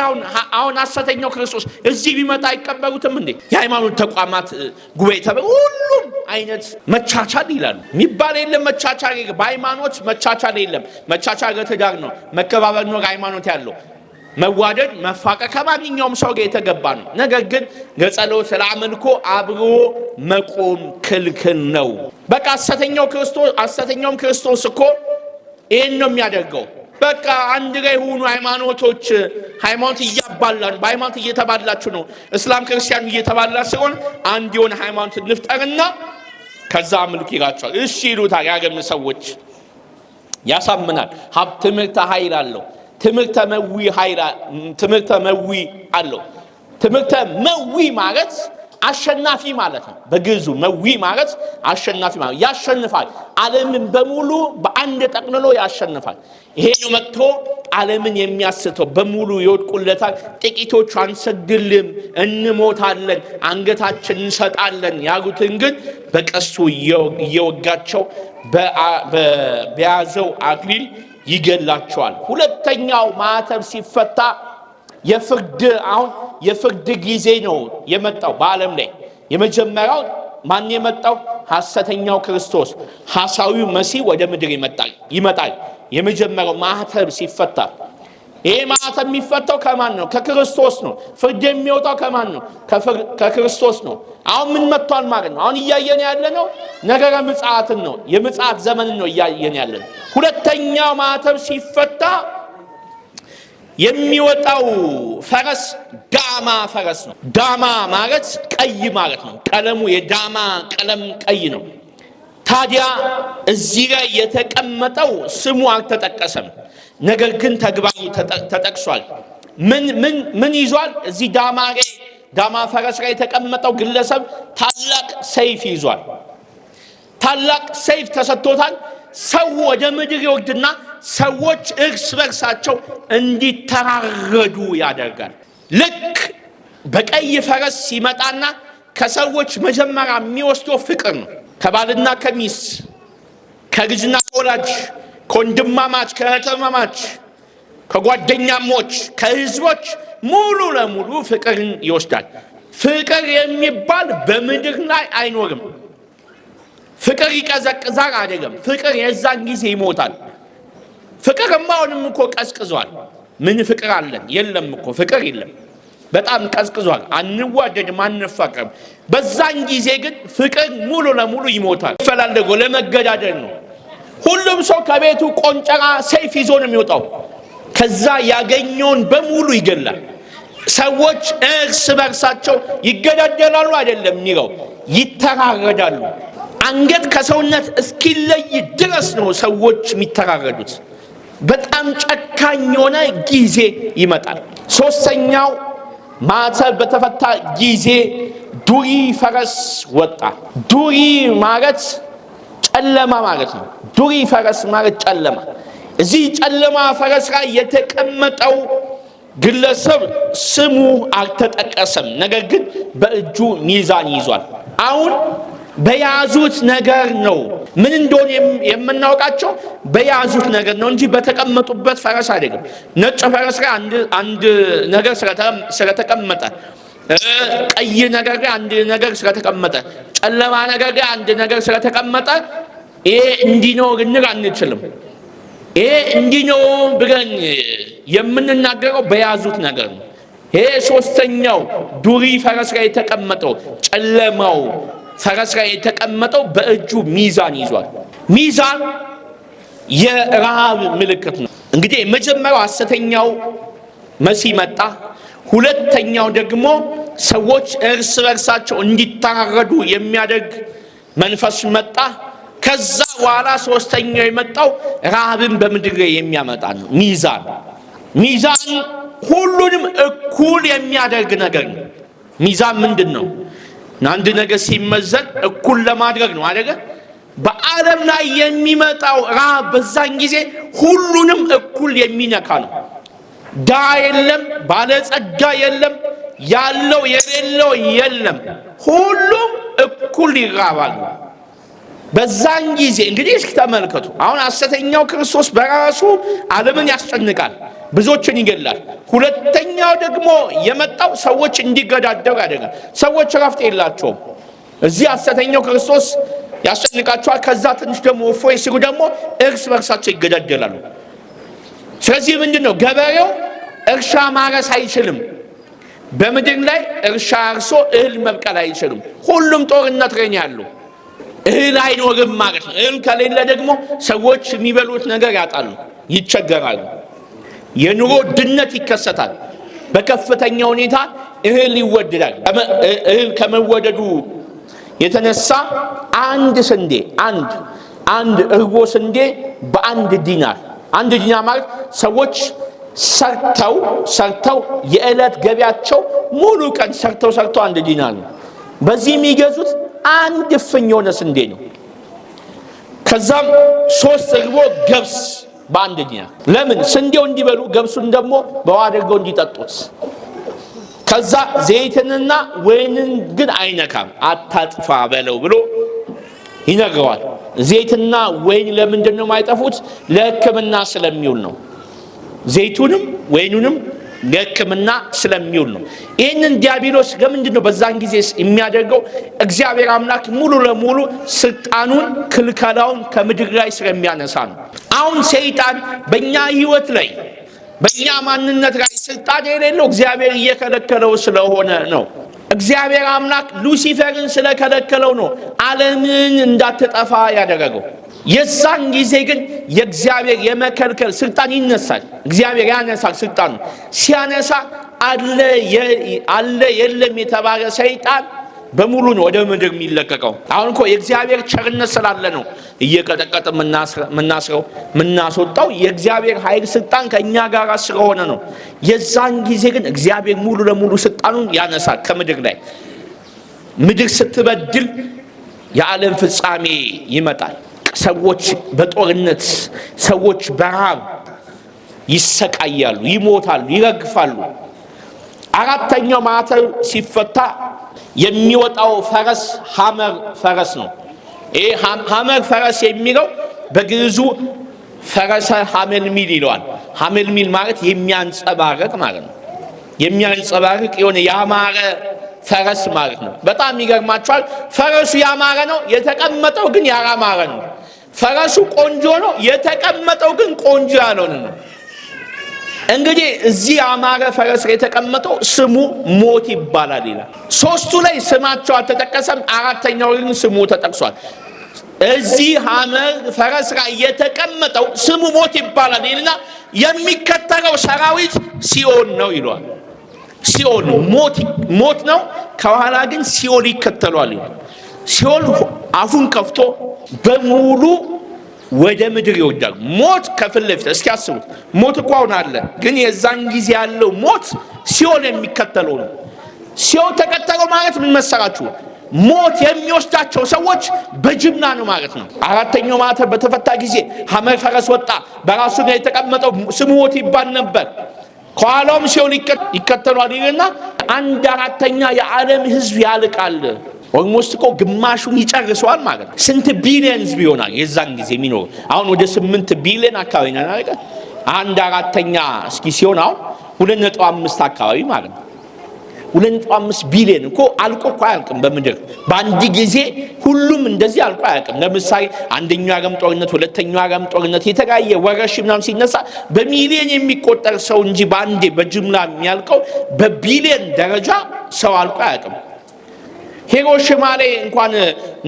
አሁን ሐሰተኛው ክርስቶስ እዚህ ቢመጣ አይቀበሉትም እንዴ? የሃይማኖት ተቋማት ጉባኤ ተብሎ ሁሉም አይነት መቻቻል ይላሉ። የሚባል የለም መቻቻል የለም። በሃይማኖት መቻቻል የለም። መቻቻል ለትዳር ነው፣ መከባበር ነው ሃይማኖት ያለው። መዋደድ መፋቀር ከማንኛውም ሰው ጋር የተገባ ነው። ነገር ግን ለጸሎት ለአምልኮ አብሮ መቆም ክልክል ነው። በቃ ሐሰተኛውም ክርስቶስ እኮ ይሄን ነው የሚያደርገው። በቃ አንድ ላይ ሆኑ ሃይማኖት እያባላን በሃይማኖት እየተባላችሁ ነው። እስላም ክርስቲያኑ እየተባላ ሲሆን አንድ የሆነ ሃይማኖት እንፍጠርና ከዛ አምልክ ይላቸዋል። እሺ ይሉታል። ያገም ሰዎች ያሳምናል። ትምህርተ ኃይል አለው። ትምህርተ መዊ አለው። ትምህርተ መዊ ማለት አሸናፊ ማለት ነው። በግዕዙ መዊ ማለት አሸናፊ ማለት ያሸንፋል። ዓለምን በሙሉ በአንድ ጠቅልሎ ያሸንፋል። ይሄ ነው መጥቶ ዓለምን የሚያስተው በሙሉ ይወድቁለታል። ጥቂቶቹ አንሰግድልም፣ እንሞታለን፣ አንገታችን እንሰጣለን ያሉትን ግን በቀስቱ እየወጋቸው በያዘው አክሊል ይገላቸዋል። ሁለተኛው ማዕተብ ሲፈታ የፍርድ ጊዜ ነው የመጣው በዓለም ላይ። የመጀመሪያው ማን የመጣው? ሐሰተኛው ክርስቶስ ሐሳዊው መሲህ ወደ ምድር ይመጣል። የመጀመሪያው ማዕተብ ሲፈታ፣ ይሄ ማዕተብ የሚፈታው ከማን ነው? ከክርስቶስ ነው። ፍርድ የሚወጣው ከማን ነው? ከክርስቶስ ነው። አሁን ምን መጥቷል ማለት ነው? አሁን እያየን ያለ ነው ነገረ ምጽአትን ነው። የምጽአት ዘመንን ነው እያየን ያለ ነው። ሁለተኛው ማዕተብ ሲፈታ የሚወጣው ፈረስ ዳማ ፈረስ ነው። ዳማ ማለት ቀይ ማለት ነው። ቀለሙ የዳማ ቀለም ቀይ ነው። ታዲያ እዚህ ላይ የተቀመጠው ስሙ አልተጠቀሰም። ነገር ግን ተግባሩ ተጠቅሷል። ምን ይዟል? እዚህ ዳማ ፈረስ ላይ የተቀመጠው ግለሰብ ታላቅ ሰይፍ ይዟል። ታላቅ ሰይፍ ተሰጥቶታል። ሰው ወደ ምድር ይወርድና ሰዎች እርስ በርሳቸው እንዲተራረዱ ያደርጋል። ልክ በቀይ ፈረስ ሲመጣና ከሰዎች መጀመሪያ የሚወስደው ፍቅር ነው። ከባልና ከሚስት፣ ከልጅና ከወላጅ፣ ከወንድማማች፣ ከእህትማማች፣ ከጓደኛሞች፣ ከህዝቦች ሙሉ ለሙሉ ፍቅርን ይወስዳል። ፍቅር የሚባል በምድር ላይ አይኖርም። ፍቅር ይቀዘቅዛል አይደለም። ፍቅር የዛን ጊዜ ይሞታል። ፍቅርማ አሁንም እኮ ቀዝቅዟል። ምን ፍቅር አለን? የለም እኮ ፍቅር የለም። በጣም ቀዝቅዟል። አንዋደድም፣ አንፋቀርም። በዛን ጊዜ ግን ፍቅር ሙሉ ለሙሉ ይሞታል። ፈላለጎ ለመገዳደል ነው። ሁሉም ሰው ከቤቱ ቆንጨራ ሰይፍ ይዞ ነው የሚወጣው። ከዛ ያገኘውን በሙሉ ይገላል። ሰዎች እርስ በርሳቸው ይገዳደላሉ አይደለም የሚለው፣ ይተራረዳሉ። አንገት ከሰውነት እስኪለይ ድረስ ነው ሰዎች የሚተራረዱት። በጣም ጨካኝ የሆነ ጊዜ ይመጣል። ሶስተኛው ማተብ በተፈታ ጊዜ ዱሪ ፈረስ ወጣ። ዱሪ ማለት ጨለማ ማለት ነው። ዱሪ ፈረስ ማለት ጨለማ። እዚህ ጨለማ ፈረስ ላይ የተቀመጠው ግለሰብ ስሙ አልተጠቀሰም፣ ነገር ግን በእጁ ሚዛን ይዟል። አሁን በያዙት ነገር ነው ምን እንደሆነ የምናውቃቸው በያዙት ነገር ነው እንጂ በተቀመጡበት ፈረስ አይደለም። ነጭ ፈረስ ላይ አንድ ነገር ስለተቀመጠ፣ ቀይ ነገር ላይ አንድ ነገር ስለተቀመጠ፣ ጨለማ ነገር ላይ አንድ ነገር ስለተቀመጠ ይሄ እንዲህ ነው ልንል አንችልም። ይሄ እንዲህ ነው ብለን የምንናገረው በያዙት ነገር ነው። ይሄ ሶስተኛው ዱሪ ፈረስ ላይ የተቀመጠው ጨለማው ፈረስ ላይ የተቀመጠው በእጁ ሚዛን ይዟል። ሚዛን የረሃብ ምልክት ነው። እንግዲህ መጀመሪያው ሐሰተኛው መሲህ መጣ። ሁለተኛው ደግሞ ሰዎች እርስ በርሳቸው እንዲታረዱ የሚያደርግ መንፈስ መጣ። ከዛ በኋላ ሶስተኛው የመጣው ረሃብን በምድር ላይ የሚያመጣ ነው። ሚዛን ሁሉንም እኩል የሚያደርግ ነገር ነው። ሚዛን ምንድን ነው? አንድ ነገር ሲመዘን እኩል ለማድረግ ነው አይደለ? በዓለም ላይ የሚመጣው ረሃብ በዛን ጊዜ ሁሉንም እኩል የሚነካ ነው። ድሃ የለም፣ ባለጸጋ የለም፣ ያለው የሌለው የለም። ሁሉም እኩል ይራባሉ። በዛን ጊዜ እንግዲህ እስኪ ተመልከቱ። አሁን ሐሰተኛው ክርስቶስ በራሱ ዓለምን ያስጨንቃል፣ ብዙዎችን ይገላል። ሁለተኛው ደግሞ የመጣው ሰዎች እንዲገዳደሩ ያደርጋል። ሰዎች ረፍት የላቸውም። እዚህ ሐሰተኛው ክርስቶስ ያስጨንቃቸዋል። ከዛ ትንሽ ደግሞ እፎይ ሲሉ ደግሞ እርስ በርሳቸው ይገዳደላሉ። ስለዚህ ምንድን ነው? ገበሬው እርሻ ማረስ አይችልም። በምድር ላይ እርሻ አርሶ እህል መብቀል አይችልም። ሁሉም ጦርነት ላይ ነው ያለው። እህል አይኖርም ማለት ነው። እህል ከሌለ ደግሞ ሰዎች የሚበሉት ነገር ያጣሉ፣ ይቸገራሉ። የኑሮ ውድነት ይከሰታል። በከፍተኛ ሁኔታ እህል ይወደዳል። እህል ከመወደዱ የተነሳ አንድ ስንዴ አንድ እርቦ ስንዴ በአንድ ዲናር፣ አንድ ዲናር ማለት ሰዎች ሰርተው የዕለት ገቢያቸው ሙሉ ቀን ሰርተው አንድ ዲናር ነው። በዚህ የሚገዙት አንድ እፍኝ የሆነ ስንዴ ነው። ከዛም 3 እርቦ ገብስ በአንድ ዲናር። ለምን? ስንዴው እንዲበሉ ገብሱን ደግሞ በውሃ አድርገው እንዲጠጡት። ከዛ ዘይትንና ወይንን ግን አይነካም፣ አታጥፋ በለው ብሎ ይነግረዋል። ዘይትና ወይን ለምንድን ነው የማይጠፉት? ለሕክምና ስለሚውል ነው። ዘይቱንም ወይኑንም ለሕክምና ስለሚውል ነው። ይህንን ዲያብሎስ ለምንድን ነው በዛን ጊዜ የሚያደርገው? እግዚአብሔር አምላክ ሙሉ ለሙሉ ስልጣኑን ክልከላውን ከምድር ላይ ስለሚያነሳ ነው። አሁን ሰይጣን በእኛ ህይወት ላይ በእኛ ማንነት ላይ ስልጣን የሌለው እግዚአብሔር እየከለከለው ስለሆነ ነው። እግዚአብሔር አምላክ ሉሲፈርን ስለከለከለው ነው ዓለምን እንዳትጠፋ ያደረገው። የዛን ጊዜ ግን የእግዚአብሔር የመከልከል ስልጣን ይነሳል። እግዚአብሔር ያነሳል ስልጣኑ። ሲያነሳ አለ የለም የተባለ ሰይጣን በሙሉ ነው ወደ ምድር የሚለቀቀው። አሁን እኮ የእግዚአብሔር ቸርነት ስላለ ነው እየቀጠቀጠ ምናስረው ምናስወጣው። የእግዚአብሔር ኃይል ስልጣን ከእኛ ጋር ስለሆነ ነው። የዛን ጊዜ ግን እግዚአብሔር ሙሉ ለሙሉ ስልጣኑን ያነሳል ከምድር ላይ። ምድር ስትበድል የዓለም ፍጻሜ ይመጣል። ሰዎች በጦርነት፣ ሰዎች በረሃብ ይሰቃያሉ፣ ይሞታሉ፣ ይረግፋሉ። አራተኛው ማተብ ሲፈታ የሚወጣው ፈረስ ሐመር ፈረስ ነው። ይሄ ሐመር ፈረስ የሚለው በግዕዙ ፈረሰ ሐመልሚል ይለዋል። ሐመልሚል ማለት የሚያንጸባርቅ ማለት ነው። የሚያንጸባርቅ የሆነ ያማረ ፈረስ ማለት ነው። በጣም ይገርማችኋል። ፈረሱ ያማረ ነው፣ የተቀመጠው ግን ያላማረ ነው። ፈረሱ ቆንጆ ነው፣ የተቀመጠው ግን ቆንጆ ያልሆነ ነው። እንግዲህ እዚህ ያማረ ፈረስ ላይ የተቀመጠው ስሙ ሞት ይባላል ይላል። 3ቱ ላይ ስማቸው አልተጠቀሰም፣ አራተኛው ግን ስሙ ተጠቅሷል። እዚህ ሐመር ፈረስ ላይ የተቀመጠው ስሙ ሞት ይባላል ይልና የሚከተለው ሰራዊት ሲኦል ነው ይሏል። ሲኦል ሞት ነው፣ ከኋላ ግን ሲኦል ይከተሏል ይላል። ሲኦል አፉን ከፍቶ በሙሉ ወደ ምድር ይወርዳሉ። ሞት ከፊት ለፊት እስኪ አስቡት። ሞት እኮ አሁን አለ፣ ግን የዛን ጊዜ ያለው ሞት ሲኦል የሚከተለው ነው። ሲኦል ተከተለው ማለት ምን መሰላችሁ? ሞት የሚወስዳቸው ሰዎች በጅምላ ነው ማለት ነው። አራተኛው ማዕተብ በተፈታ ጊዜ ሐመር ፈረስ ወጣ፣ በራሱ ላይ የተቀመጠው ስሙ ሞት ይባል ነበር። ከኋላውም ሲኦል ይከተሏል ይልና 1/4 የዓለም ሕዝብ ያልቃል። ኦልሞስት እኮ ግማሹን ይጨርሰዋል ማለት ነው። ስንት ቢሊየን ሕዝብ ይሆናል የዛን ጊዜ የሚኖር? አሁን ወደ 8 ቢሊየን አካባቢ ነው አይደል? 1/4 እስኪ ሲሆን አሁን 2.5 አካባቢ ማለት ነው። 2.5 ቢሊየን እኮ አልቆ እኮ አያልቅም በምድር በአንድ ጊዜ ሁሉም እንደዚህ አልቆ አያልቅም። ለምሳሌ አንደኛው ዓለም ጦርነት፣ ሁለተኛው ዓለም ጦርነት፣ የተለያየ ወረርሽኝ ምናምን ሲነሳ በሚሊየን የሚቆጠር ሰው እንጂ በአንዴ በጅምላ የሚያልቀው በቢሊየን ደረጃ ሰው አልቆ አያልቅም። ሂሮሺማ ላይ እንኳን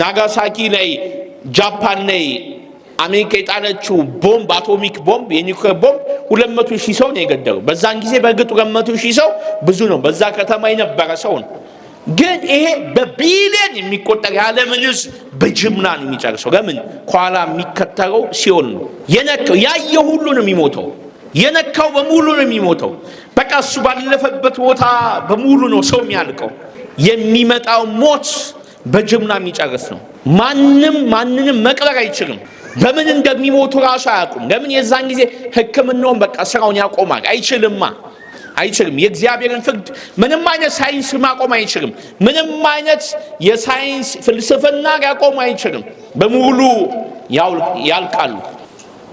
ናጋሳኪ ላይ ጃፓን ላይ አሜሪካ የጣለችው ቦምብ አቶሚክ ቦምብ የኒውክሌር ቦምብ 200,000 ሰው ነው የገደለው። በዛን ጊዜ በእርግጥ 200,000 ሰው ብዙ ነው፣ በዛ ከተማ የነበረ ሰው ነው። ግን ይሄ በቢሊየን የሚቆጠር የዓለምን ሕዝብ በጅምላ ነው የሚጨርሰው። ለምን? ከኋላ የሚከተለው ሲኦል ነው። የነካው ያየ ሁሉ ነው የሚሞተው። የነካው በሙሉ ነው የሚሞተው። በቃ እሱ ባለፈበት ቦታ በሙሉ ነው ሰው የሚያልቀው። የሚመጣው ሞት በጅምላ የሚጨርስ ነው። ማንንም መቅበር አይችልም። በምን እንደሚሞቱ ራሱ አያውቁም። ለምን? የዛን ጊዜ ሕክምናውን በቃ ስራውን ያቆማል። አይችልም። የእግዚአብሔርን ፍርድ ምንም አይነት ሳይንስ ማቆም አይችልም። ምንም አይነት የሳይንስ ፍልስፍና ያቆም አይችልም። በሙሉ ያልቃሉ።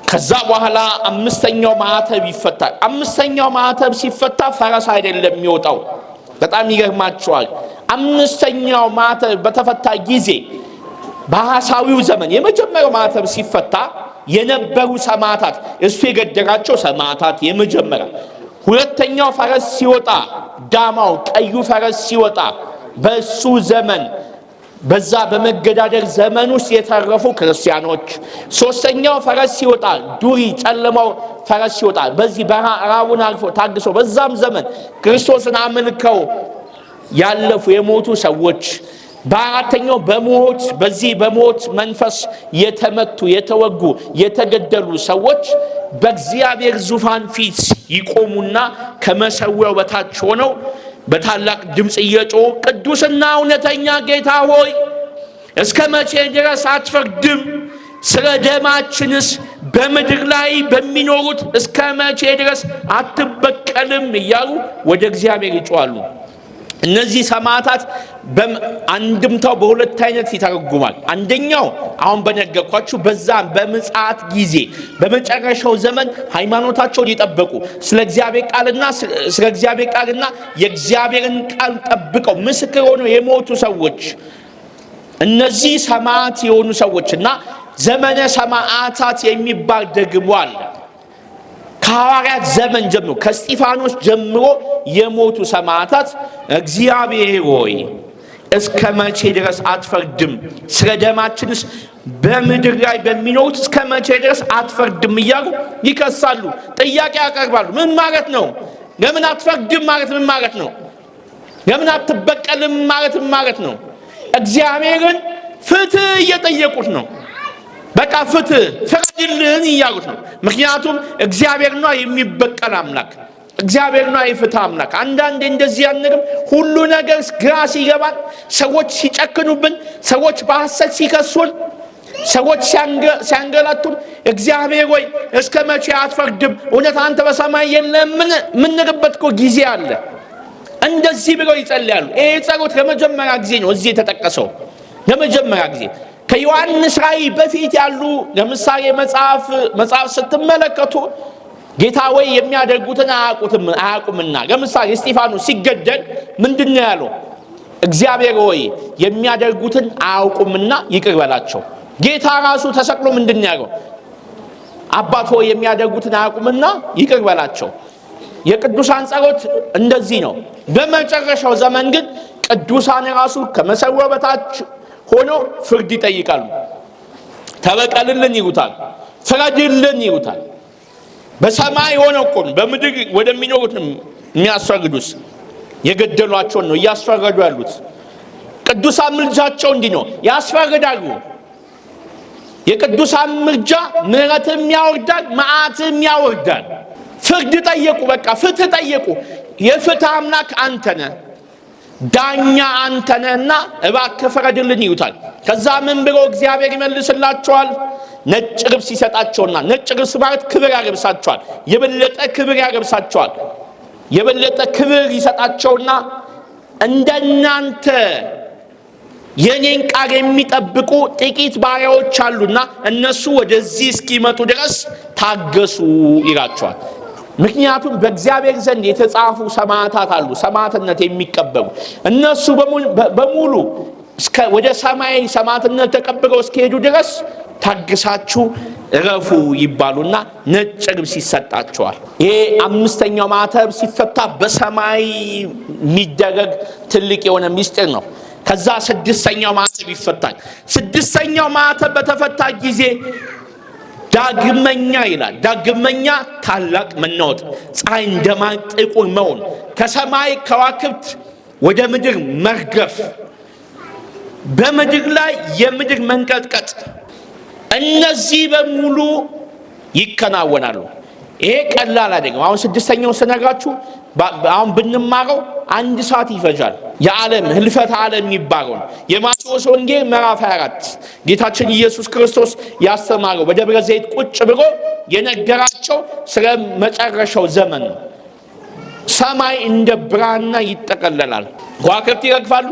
ከዛ በኋላ 5ኛው ማዕተብ ይፈታል። 5ኛው ማዕተብ ሲፈታ ፈረስ አይደለም የሚወጣው። በጣም ይገርማቸዋል። 5ኛው ማዕተብ በተፈታ ጊዜ በሐሳዊው ዘመን የመጀመሪያው ማዕተብ ሲፈታ የነበሩ ሰማዕታት እሱ የገደላቸው ሰማዕታት የመጀመሪያ። ሁለተኛው ፈረስ ሲወጣ ዳማው ቀዩ ፈረስ ሲወጣ በሱ ዘመን በዛ በመገዳደር ዘመን ውስጥ የተረፉ ክርስቲያኖች። ሶስተኛው ፈረስ ሲወጣ ዱሪ ጨለማው ፈረስ ሲወጣ በዚህ በራቡን አልፎ ታግሶ በዛም ዘመን ክርስቶስን አመልከው ያለፉ የሞቱ ሰዎች። በአራተኛው በዚህ በሞት መንፈስ የተመቱ የተወጉ የተገደሉ ሰዎች በእግዚአብሔር ዙፋን ፊት ይቆሙና ከመሰዊያው በታች ሆነው በታላቅ ድምፅ እየጮሁ ቅዱስና እውነተኛ ጌታ ሆይ እስከ መቼ ድረስ አትፈርድም? ስለ ደማችንስ በምድር ላይ በሚኖሩት እስከ መቼ ድረስ አትበቀልም? እያሉ ወደ እግዚአብሔር ይጮኻሉ። እነዚህ ሰማዕታት አንድምታው በሁለት አይነት ይተረጉማል። አንደኛው አሁን በነገርኳችሁ በዛም በምጽአት ጊዜ በመጨረሻው ዘመን ሃይማኖታቸውን የጠበቁ ስለ እግዚአብሔር ቃልና የእግዚአብሔርን ቃል ጠብቀው ምስክር ሆነው የሞቱ ሰዎች፣ እነዚህ ሰማዕት የሆኑ ሰዎችና ዘመነ ሰማዕታት የሚባል ደግሞ አለ። ከሐዋርያት ዘመን ጀምሮ ከእስጢፋኖስ ጀምሮ የሞቱ ሰማዕታት እግዚአብሔር ሆይ እስከ መቼ ድረስ አትፈርድም? ስለ ደማችንስ በምድር ላይ በሚኖሩት እስከ መቼ ድረስ አትፈርድም? እያሉ ይከሳሉ፣ ጥያቄ ያቀርባሉ። ምን ማለት ነው? ለምን አትፈርድም ማለት ምን ማለት ነው? ለምን አትበቀልም ማለት ምን ማለት ነው? እግዚአብሔርን ፍትህ እየጠየቁት ነው። በቃ ፍትህ ፍረድልን እያሉት ነው። ምክንያቱም እግዚአብሔር ነው የሚበቀል አምላክ፣ እግዚአብሔር ነው የፍትህ አምላክ። አንዳንዴ እንደዚህ ያንንም ሁሉ ነገር ግራ ሲገባን፣ ሰዎች ሲጨክኑብን፣ ሰዎች በሐሰት ሲከሱን፣ ሰዎች ሲያንገላቱን እግዚአብሔር ወይ እስከ መቼ አትፈርድም? እውነት አንተ በሰማይ የለምን? የምንልበት እኮ ጊዜ አለ። እንደዚህ ብለው ይጸልያሉ። ይሄ ጸሎት ለመጀመሪያ ጊዜ ነው እዚህ የተጠቀሰው። ለመጀመሪያ ጊዜ ከዮሐንስ ራእይ በፊት ያሉ ለምሳሌ መጽሐፍ ስትመለከቱ ጌታ ወይ የሚያደርጉትን አያውቁምና። ለምሳሌ እስጢፋኖስ ሲገደል ምንድን ነው ያለው? እግዚአብሔር ወይ የሚያደርጉትን አያውቁምና ይቅር በላቸው። ጌታ ራሱ ተሰቅሎ ምንድን ነው ያለው? አባት ሆይ የሚያደርጉትን አያውቁምና ይቅር በላቸው። የቅዱሳን ጸሎት እንደዚህ ነው። በመጨረሻው ዘመን ግን ቅዱሳን ራሱ ከመሰዊያው በታች ሆኖ ፍርድ ይጠይቃሉ። ተበቀልልን ይሉታል፣ ፍረድልን ይሉታል። በሰማይ ሆነው እኮ በምድር ወደሚኖሩት የሚያስፈርዱት የገደሏቸውን ነው እያስፈረዱ ያሉት። ቅዱሳን ምልጃቸው እንዲህ ነው፣ ያስፈርዳሉ። የቅዱሳን ምርጃ ምህረትም ያወርዳል መዓትም ያወርዳል። ፍርድ ጠየቁ፣ በቃ ፍትህ ጠየቁ። የፍትህ አምላክ አንተ ነህ፣ ዳኛ አንተ ነህና እባክህ ፍረድልን ይሉታል። ከዛ ምን ብሎ እግዚአብሔር ይመልስላቸዋል? ነጭ ልብስ ይሰጣቸውና፣ ነጭ ልብስ ማለት ክብር ያለብሳቸዋል፣ የበለጠ ክብር ያለብሳቸዋል። የበለጠ ክብር ይሰጣቸውና እንደናንተ የኔን ቃል የሚጠብቁ ጥቂት ባሪያዎች አሉና እነሱ ወደዚህ እስኪመጡ ድረስ ታገሱ ይላቸዋል። ምክንያቱም በእግዚአብሔር ዘንድ የተጻፉ ሰማዕታት አሉ፣ ሰማዕትነት የሚቀበሉ እነሱ በሙሉ ወደ ሰማይ ሰማዕትነት ተቀብለው እስኪሄዱ ድረስ ታግሳችሁ እረፉ ይባሉና ነጭ ልብስ ይሰጣቸዋል። ይሄ አምስተኛው ማዕተብ ሲፈታ በሰማይ የሚደረግ ትልቅ የሆነ ምስጢር ነው። ከዛ ስድስተኛው ማዕተብ ይፈታል። ስድስተኛው ማዕተብ በተፈታ ጊዜ ዳግመኛ ይላል፣ ዳግመኛ ታላቅ መናወጥ፣ ፀሐይ እንደማይ ጥቁር መሆን፣ ከሰማይ ከዋክብት ወደ ምድር መርገፍ፣ በምድር ላይ የምድር መንቀጥቀጥ፣ እነዚህ በሙሉ ይከናወናሉ። ይሄ ቀላል አይደለም። አሁን ስድስተኛው ስነግራችሁ አሁን ብንማረው 1 ሰዓት ይፈጃል። የዓለም ህልፈት ዓለም የሚባለው የማቴዎስ ወንጌል ምዕራፍ 24 ጌታችን ኢየሱስ ክርስቶስ ያስተማረው በደብረ ዘይት ቁጭ ብሎ የነገራቸው ስለ መጨረሻው ዘመን ነው። ሰማይ እንደ ብራና ይጠቀለላል፣ ከዋክብት ይረግፋሉ፣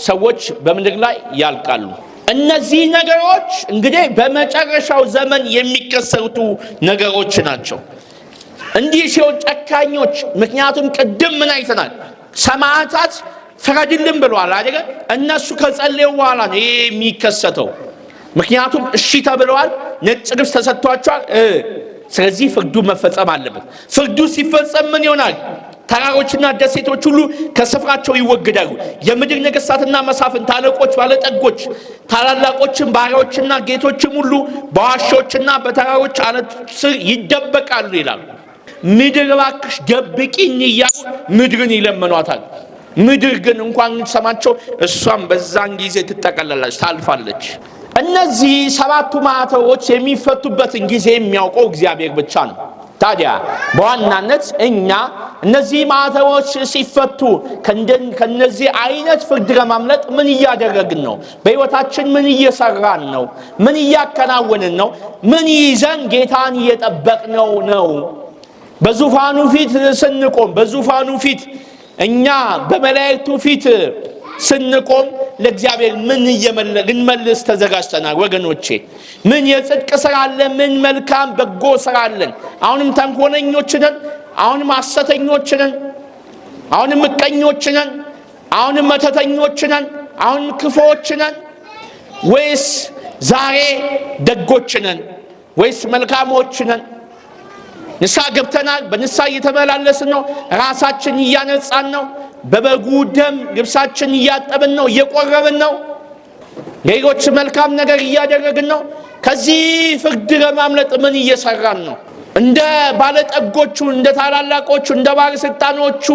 ሰዎች በምድር ላይ ያልቃሉ። እነዚህ ነገሮች እንግዲህ በመጨረሻው ዘመን የሚከሰቱ ነገሮች ናቸው። እንዲህ ሲሆን ጨካኞች፣ ምክንያቱም ቅድም ምን አይተናል? ሰማዕታት ፍረድልን ብለዋል አይደል? እነሱ ከጸለዩ በኋላ ነው ይሄ የሚከሰተው። ምክንያቱም እሺ ተብለዋል፣ ነጭ ልብስ ተሰጥቷቸዋል። ስለዚህ ፍርዱ መፈጸም አለበት። ፍርዱ ሲፈጸም ምን ይሆናል? ተራሮችና ደሴቶች ሁሉ ከስፍራቸው ይወገዳሉ። የምድር ነገሥታትና መሳፍንት፣ አለቆች፣ ባለጠጎች፣ ታላላቆችም፣ ባሪያዎችና ጌቶችም ሁሉ በዋሾችና በተራሮች አለት ስር ይደበቃሉ ይላል። ምድር እባክሽ ደብቂኝ እያሉ ምድርን ይለመኗታል። ምድር ግን እንኳን ሰማቸው፣ እሷም በዛን ጊዜ ትጠቀለላለች፣ ታልፋለች። እነዚህ 7ቱ ማዕተቦች የሚፈቱበትን ጊዜ የሚያውቀው እግዚአብሔር ብቻ ነው። ታዲያ በዋናነት እኛ እነዚህ ማዕተቦች ሲፈቱ ከነዚህ አይነት ፍርድ ለማምለጥ ምን እያደረግን ነው? በሕይወታችን ምን እየሰራን ነው? ምን እያከናወንን ነው? ምን ይዘን ጌታን እየጠበቅነው ነው? በዙፋኑ ፊት ስንቆም፣ በዙፋኑ ፊት እኛ በመላእክቱ ፊት ስንቆም ለእግዚአብሔር ምን ልንመልስ ተዘጋጅተናል? ወገኖቼ ምን የጽድቅ ሥራ አለ? ምን መልካም በጎ ሥራ አለን? አሁንም ተንኮለኞች ነን? አሁንም ሐሰተኞች ነን? አሁንም ምቀኞች ነን? አሁንም መተተኞች ነን? አሁንም ክፉዎች ነን? ወይስ ዛሬ ደጎች ነን? ወይስ መልካሞች ነን? ንስሐ ገብተናል? በንስሐ እየተመላለስን ነው? ራሳችን እያነጻን ነው? በበጉ ደም ልብሳችን እያጠብን ነው? እየቆረብን ነው? ሌሎች መልካም ነገር እያደረግን ነው? ከዚህ ፍርድ ለማምለጥ ምን እየሰራን ነው? እንደ ባለጠጎቹ፣ እንደ ታላላቆቹ፣ እንደ ባለስልጣኖቹ፣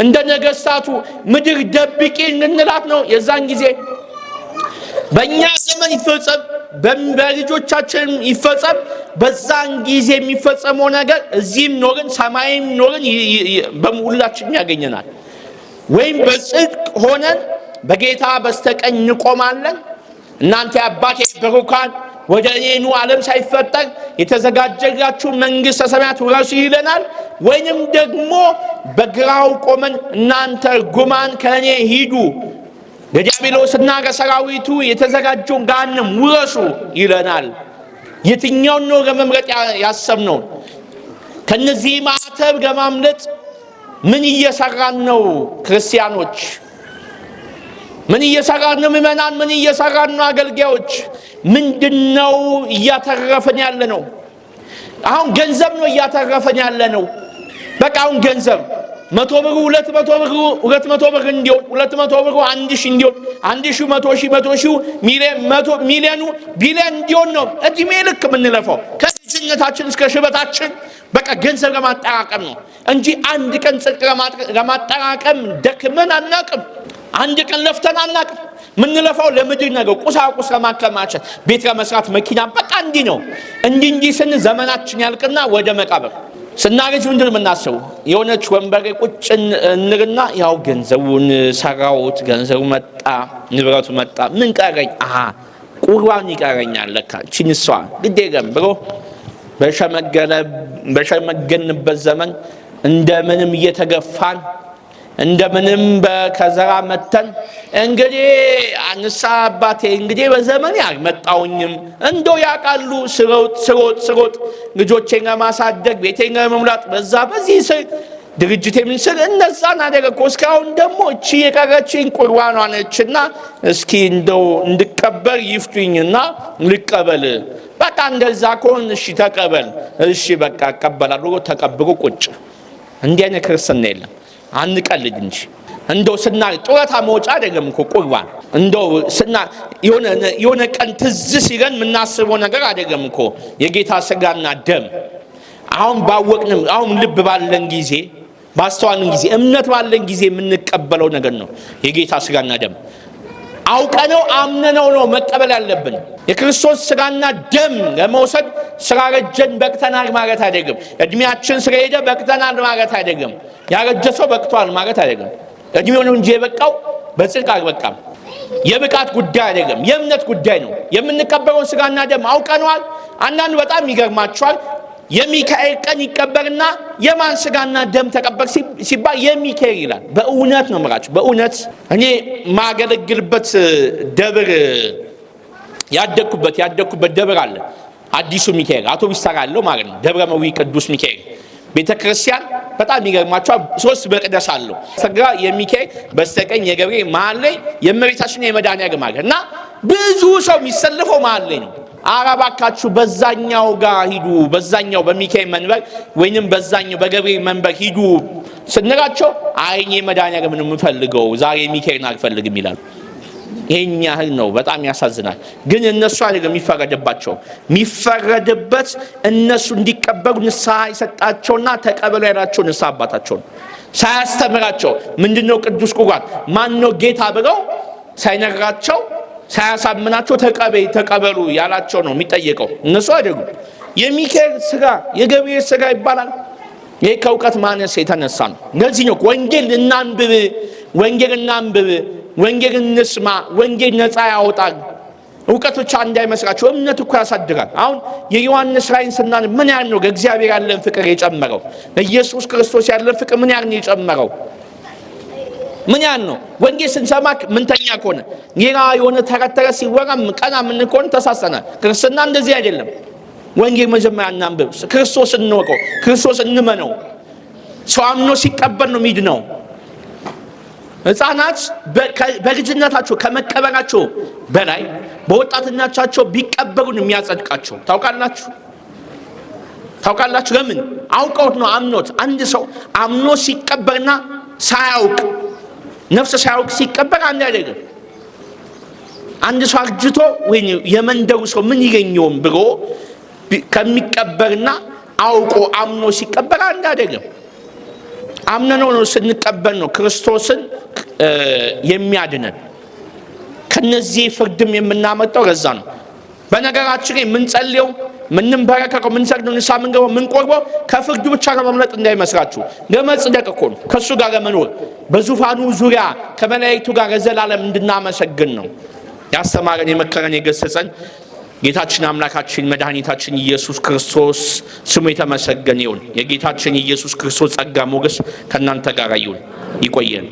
እንደ ነገሥታቱ ምድር ደብቂ እንላት ነው? የዛን ጊዜ በእኛ ዘመን ይፈጸም፣ በልጆቻችን ይፈጸም። በዛን ጊዜ የሚፈጸመው ነገር እዚህም ኖርን ሰማይም ኖርን በሁላችን ያገኘናል። ወይም በጽድቅ ሆነን በጌታ በስተቀኝ እንቆማለን። እናንተ አባቴ ብሩካን ወደ እኔ ኑ፣ ዓለም ሳይፈጠር የተዘጋጀላችሁ መንግሥተ ሰማያት ውረሱ ይለናል። ወይንም ደግሞ በግራው ቆመን እናንተ ርጉማን ከእኔ ሂዱ፣ ለዲያብሎስና ለሰራዊቱ የተዘጋጀውን ገሃነም ውረሱ ይለናል። የትኛውን ነው ለመምረጥ ያሰብነው? ከነዚህ ማዕተብ ለማምለጥ ምን እየሰራን ነው? ክርስቲያኖች ምን እየሰራን ነው? ምእመናን ምን እየሰራን ነው? አገልጋዮች ምንድነው እያተረፈን ያለ ነው? አሁን ገንዘብ ነው እያተረፈን ያለ ነው። በቃ አሁን ገንዘብ 100 ብር 200 ብር 200 ብር እንዲሆን 200 ብር 1000 እንዲሆን 1000 100,000 100,000 ሚሊዮኑ ቢሊዮን እንዲሆን ነው እድሜ ልክ የምንለፈው ከልጅነታችን እስከ ሽበታችን። በቃ ገንዘብ ለማጠራቀም ነው እንጂ አንድ ቀን ጽድቅ ለማጠራቀም ደክመን አናቅም። አንድ ቀን ለፍተን አናቅም። ምንለፋው ለምድር ነገር ቁሳቁስ ለማከማቸት ቤት ለመስራት መኪና በቃ እንዲህ ነው። እንዲህ ስን ዘመናችን ያልቅና ወደ መቃብር ስናገኝ ምንድን የምናስበው? የሆነች ወንበሬ ቁጭ እንርና ያው ገንዘቡን ሰራውት፣ ገንዘቡ መጣ፣ ንብረቱ መጣ፣ ምን ቀረኝ? ቁርባን ይቀረኛል ለካ ቺንሷ ግዴለም ብሎ በሸመገንበት ዘመን እንደምንም እየተገፋን እንደምንም በከዘራ መተን እንግዲህ አንሳ አባቴ እንግዲህ በዘመን ያልመጣውኝም እንደው ያቃሉ ስሮጥ ልጆቼን ለማሳደግ ቤቴን ለመሙላት በዚህ ስር ድርጅት የሚስል እነዛን አደረኩ። እስካሁን ደግሞ እቺ የቀረችኝ ቁርባኗ ነችና እስኪ እንደው እንድቀበር ይፍቱኝና ልቀበል። በቃ እንደዛ ከሆነ እሺ ተቀበል፣ እሺ በቃ እቀበላለሁ። ተቀብሮ ቁጭ። እንዲህ አይነት ክርስትና የለም። አንቀልድ እንጂ እንደው ጡረታ መውጫ አይደለም እኮ ቁርባን። እንደው የሆነ ቀን ትዝ ሲለን የምናስበው ነገር አይደለም እኮ የጌታ ስጋና ደም። አሁን ልብ ባለን ጊዜ ባስተዋልን ጊዜ እምነት ባለን ጊዜ የምንቀበለው ነገር ነው የጌታ ስጋና ደም። አውቀነው አምነነው ነው መቀበል ያለብን። የክርስቶስ ስጋና ደም ለመውሰድ ስላረጀን በቅተናል ማለት አይደለም። እድሜያችን ስለሄደ በቅተናል ማለት አይደለም። ያረጀ ሰው በቅቷል ማለት አይደለም። እድሜው ነው እንጂ የበቃው በጽድቅ አልበቃም። የብቃት ጉዳይ አይደለም፣ የእምነት ጉዳይ ነው። የምንቀበለውን ስጋና ደም አውቀነዋል። አንዳንዱ በጣም ይገርማቸዋል። የሚካኤል ቀን ይቀበርና የማን ስጋና ደም ተቀበር ሲባል የሚካኤል ይላል። በእውነት ነው የምላችሁ፣ በእውነት እኔ ማገለግልበት ደብር ያደኩበት ደብር አለ። አዲሱ ሚካኤል አውቶቡስ ተራ አለው ማለት ነው። ደብረ መዊ ቅዱስ ሚካኤል ቤተክርስቲያን በጣም ይገርማቸዋል። 3 መቅደስ አለው። በስተግራ የሚካኤል በስተቀኝ የገብርኤል መሀል ላይ የእመቤታችን የመድኃኒዓለም አለ እና ብዙ ሰው የሚሰልፈው መሀል ላይ ነው። አረባካችሁ በዛኛው ጋር ሂዱ፣ በዛኛው በሚካኤል መንበር ወይንም በዛኛው በገብርኤል መንበር ሂዱ ስንላቸው አይኔ መድኃኒዓለም ነው የምፈልገው ዛሬ ሚካኤልን አልፈልግም ይላሉ። ይሄን ያህል ነው። በጣም ያሳዝናል። ግን እነሱ አይደለም የሚፈረድባቸው። የሚፈረድበት እነሱ እንዲቀበሉ ንስሐ ይሰጣቸውና ተቀበሉ ያላቸው ንስሐ አባታቸው ነው። ሳያስተምራቸው ምንድነው ቅዱስ ቁርባን ማነው ጌታ ብለው ሳይነግራቸው ሳያሳምናቸው ተቀበሉ ያላቸው ነው የሚጠየቀው። እነሱ አይደሉም። የሚካኤል ስጋ የገብርኤል ስጋ ይባላል። ይሄ ከእውቀት ማነስ የተነሳ ነው። ለዚህ ነው ወንጌል እናንብብ፣ ወንጌል እንስማ። ወንጌል ነፃ ያወጣል። እውቀት ብቻ እንዳይመስላችሁ እምነት እኮ ያሳድጋል። አሁን የዮሐንስ ራእይን ስናነብ ምን ያህል ነው እግዚአብሔር ያለን ፍቅር የጨመረው? ኢየሱስ ክርስቶስ ያለን ፍቅር ምን ያህል ነው የጨመረው? ምን ያህል ነው? ወንጌል ስንሰማ ምንተኛ ከሆነ ሌላ የሆነ ተረት ሲወራ ቀና ምን ከሆነ ተሳሰናል። ክርስትና እንደዚህ አይደለም። ወንጌል መጀመሪያ እናንብብ፣ ክርስቶስ እንወቀው፣ ክርስቶስ እንመነው። ሰው አምኖ ሲቀበል ነው የሚድነው። ሕፃናት በልጅነታቸው ከመቀበላቸው በላይ በወጣትነታቸው ቢቀበሉን የሚያጸድቃቸው ታውቃላችሁ። ለምን? አውቀውት ነው፣ አምኖት። አንድ ሰው አምኖ ሲቀበልና ሳያውቅ ነፍስ ሳያውቅ ሲቀበር አንድ አይደለም። አንድ ሰው አርጅቶ ወይ የመንደሩ ሰው ምን ይገኘውም ብሎ ከሚቀበርና አውቆ አምኖ ሲቀበር አንድ አይደለም። አምነነው ነው ስንቀበል ነው ክርስቶስን የሚያድነን። ከነዚህ ፍርድም የምናመጣው ለዛ ነው። በነገራችን ላይ የምንጸልየው ምንበረከከው ምንሰግደው ንስሐ ምንገባው ምንቆርበው ከፍርዱ ብቻ ለመምለጥ እንዳይመስላችሁ፣ ለመጽደቅ እኮ ነው። ከሱ ጋር ለመኖር በዙፋኑ ዙሪያ ከመላእክቱ ጋር ለዘላለም እንድናመሰግን ነው ያስተማረን፣ የመከረን፣ የገሰጸን ጌታችን አምላካችን መድኃኒታችን ኢየሱስ ክርስቶስ ስሙ የተመሰገነ ይሁን። የጌታችን ኢየሱስ ክርስቶስ ጸጋ ሞገስ ከእናንተ ጋር ይሁን። ይቆየን።